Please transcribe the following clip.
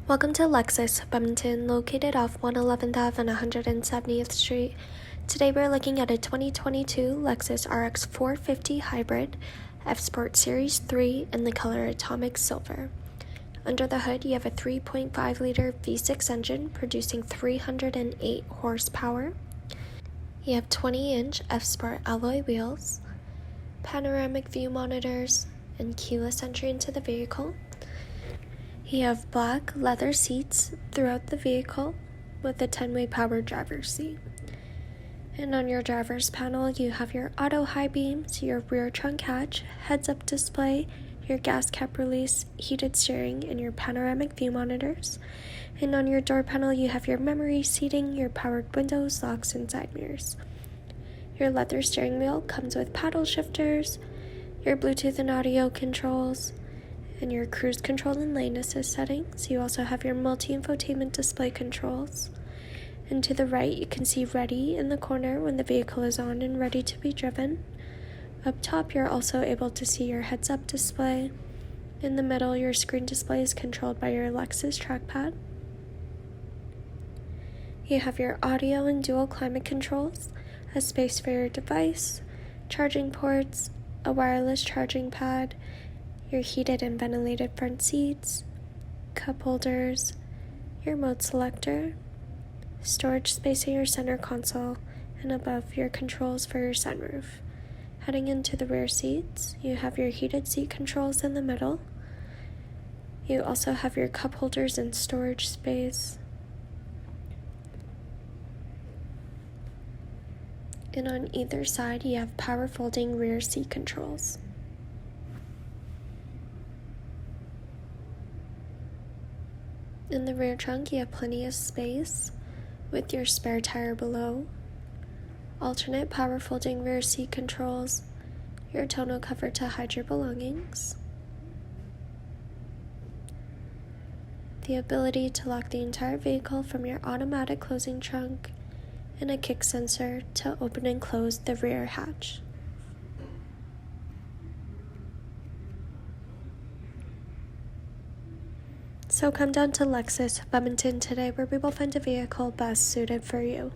Welcome to Lexus of Edmonton, located off 111th Ave and 170th Street. Today we're looking at a 2022 Lexus RX 450 Hybrid F-Sport Series 3 in the color Atomic Silver. Under the hood, you have a 3.5-liter V6 engine producing 308 horsepower. You have 20-inch F-Sport alloy wheels, panoramic view monitors, and keyless entry into the vehicle. You have black leather seats throughout the vehicle with a 10-way power driver's seat. And on your driver's panel, you have your auto high beams, your rear trunk hatch, heads-up display, your gas cap release, heated steering, and your panoramic view monitors. And on your door panel, you have your memory seating, your powered windows, locks, and side mirrors. Your leather steering wheel comes with paddle shifters, your Bluetooth and audio controls, and your cruise control and lane assist settings. You also have your multi-infotainment display controls. And to the right, you can see ready in the corner when the vehicle is on and ready to be driven. Up top, you're also able to see your heads-up display. In the middle, your screen display is controlled by your Lexus trackpad. You have your audio and dual climate controls, a space for your device, charging ports, a wireless charging pad, your heated and ventilated front seats, cup holders, your mode selector, storage space in your center console, and above your controls for your sunroof. Heading into the rear seats, you have your heated seat controls in the middle. You also have your cup holders and storage space. And on either side, you have power folding rear seat controls. In the rear trunk, you have plenty of space with your spare tire below, alternate power folding rear seat controls, your tonneau cover to hide your belongings, the ability to lock the entire vehicle from your automatic closing trunk, and a kick sensor to open and close the rear hatch. So come down to Lexus of Edmonton today, where we will find a vehicle best suited for you.